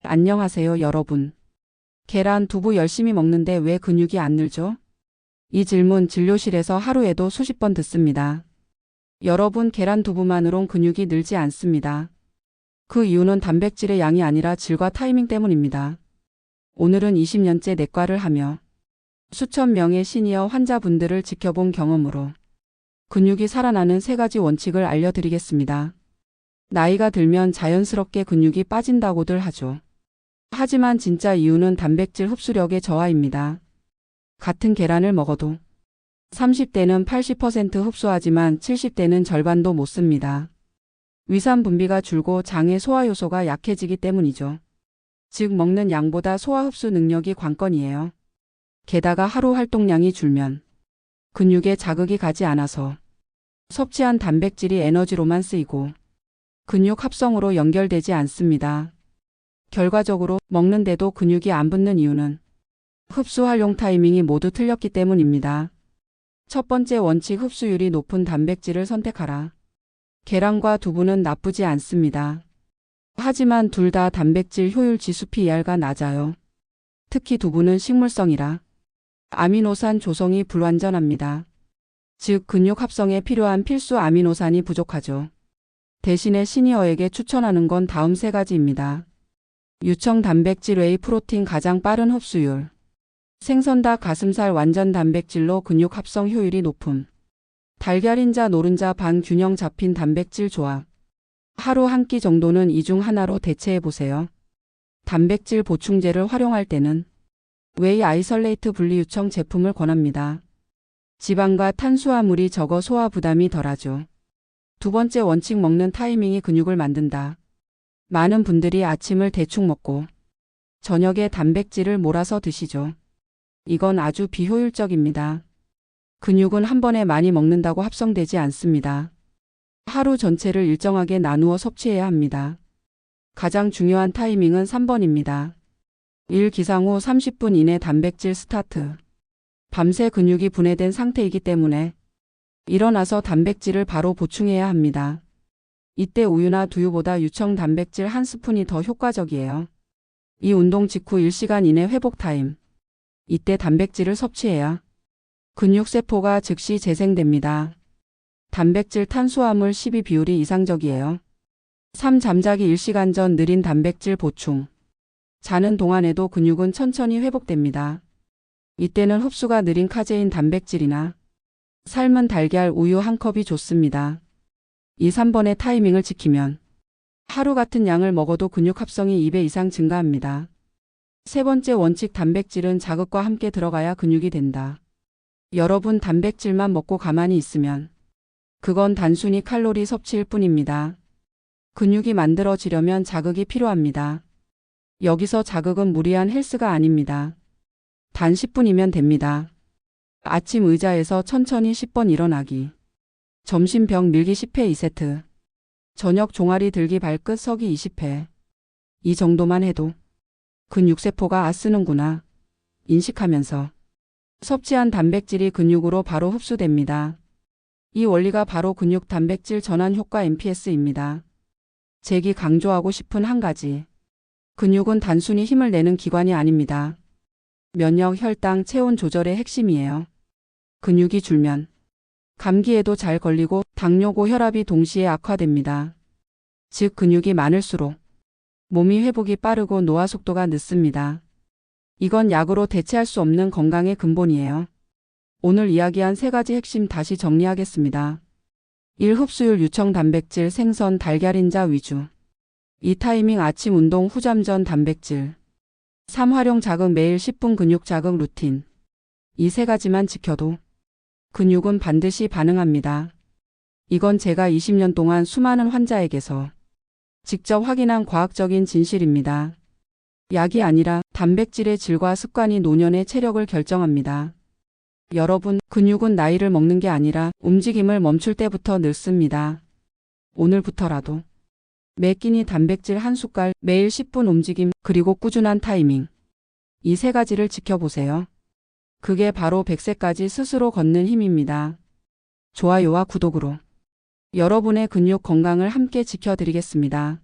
안녕하세요, 여러분. 계란, 두부 열심히 먹는데 왜 근육이 안 늘죠? 이 질문 진료실에서 하루에도 수십 번 듣습니다. 여러분, 계란, 두부만으론 근육이 늘지 않습니다. 그 이유는 단백질의 양이 아니라 질과 타이밍 때문입니다. 오늘은 20년째 내과를 하며 수천 명의 시니어 환자분들을 지켜본 경험으로 근육이 살아나는 3가지 원칙을 알려드리겠습니다. 나이가 들면 자연스럽게 근육이 빠진다고들 하죠. 하지만 진짜 이유는 단백질 흡수력의 저하입니다. 같은 계란을 먹어도 30대는 80% 흡수하지만 70대는 절반도 못 씁니다. 위산 분비가 줄고 장의 소화 요소가 약해지기 때문이죠. 즉 먹는 양보다 소화 흡수 능력이 관건이에요. 게다가 하루 활동량이 줄면 근육에 자극이 가지 않아서 섭취한 단백질이 에너지로만 쓰이고 근육 합성으로 연결되지 않습니다. 결과적으로 먹는데도 근육이 안 붙는 이유는 흡수 활용 타이밍이 모두 틀렸기 때문입니다. 첫 번째 원칙, 흡수율이 높은 단백질을 선택하라. 계란과 두부는 나쁘지 않습니다. 하지만 둘 다 단백질 효율 지수 PER가 낮아요. 특히 두부는 식물성이라 아미노산 조성이 불완전합니다. 즉 근육 합성에 필요한 필수 아미노산이 부족하죠. 대신에 시니어에게 추천하는 건 다음 3가지입니다. 유청 단백질, 웨이 프로틴 가장 빠른 흡수율. 생선닭, 가슴살 완전 단백질로 근육 합성 효율이 높음. 달걀, 흰자, 노른자 반 균형 잡힌 단백질 조합. 하루 한 끼 정도는 이 중 하나로 대체해 보세요. 단백질 보충제를 활용할 때는 웨이 아이솔레이트 분리 유청 제품을 권합니다. 지방과 탄수화물이 적어 소화 부담이 덜하죠. 두 번째 원칙, 먹는 타이밍이 근육을 만든다. 많은 분들이 아침을 대충 먹고 저녁에 단백질을 몰아서 드시죠. 이건 아주 비효율적입니다. 근육은 한 번에 많이 먹는다고 합성되지 않습니다. 하루 전체를 일정하게 나누어 섭취해야 합니다. 가장 중요한 타이밍은 3번입니다. 일 기상 후 30분 이내 단백질 스타트. 밤새 근육이 분해된 상태이기 때문에 일어나서 단백질을 바로 보충해야 합니다. 이때 우유나 두유보다 유청 단백질 한 스푼이 더 효과적이에요. 이 운동 직후 1시간 이내 회복 타임. 이때 단백질을 섭취해야 근육세포가 즉시 재생됩니다. 단백질 탄수화물 12 비율이 이상적이에요. 3. 잠자기 1시간 전 느린 단백질 보충. 자는 동안에도 근육은 천천히 회복됩니다. 이때는 흡수가 느린 카제인 단백질이나 삶은 달걀, 우유 한 컵이 좋습니다. 이 3번의 타이밍을 지키면 하루 같은 양을 먹어도 근육 합성이 2배 이상 증가합니다. 세 번째 원칙, 단백질은 자극과 함께 들어가야 근육이 된다. 여러분, 단백질만 먹고 가만히 있으면 그건 단순히 칼로리 섭취일 뿐입니다. 근육이 만들어지려면 자극이 필요합니다. 여기서 자극은 무리한 헬스가 아닙니다. 단 10분이면 됩니다. 아침 의자에서 천천히 10번 일어나기. 점심 벽 밀기 10회 2세트. 저녁 종아리 들기 발끝 서기 20회. 이 정도만 해도 근육세포가 쓰는구나 인식하면서 섭취한 단백질이 근육으로 바로 흡수됩니다. 이 원리가 바로 근육 단백질 전환 효과 MPS입니다. 제기 강조하고 싶은 한 가지. 근육은 단순히 힘을 내는 기관이 아닙니다. 면역, 혈당, 체온 조절의 핵심이에요. 근육이 줄면 감기에도 잘 걸리고 당뇨, 고혈압이 동시에 악화됩니다. 즉 근육이 많을수록 몸이 회복이 빠르고 노화 속도가 늦습니다. 이건 약으로 대체할 수 없는 건강의 근본이에요. 오늘 이야기한 3가지 핵심 다시 정리하겠습니다. 1. 흡수율, 유청 단백질, 생선, 달걀, 흰자 위주. 2. 타이밍, 아침 운동 후 잠 전 단백질. 3. 활용 자극, 매일 10분 근육 자극 루틴. 이 3가지만 지켜도 근육은 반드시 반응합니다. 이건 제가 20년 동안 수많은 환자에게서 직접 확인한 과학적인 진실입니다. 약이 아니라 단백질의 질과 습관이 노년의 체력을 결정합니다. 여러분, 근육은 나이를 먹는 게 아니라 움직임을 멈출 때부터 늙습니다. 오늘부터라도 매 끼니 단백질 한 숟갈, 매일 10분 움직임, 그리고 꾸준한 타이밍. 이 3가지를 지켜보세요. 그게 바로 100세까지 스스로 걷는 힘입니다. 좋아요와 구독으로 여러분의 근육 건강을 함께 지켜드리겠습니다.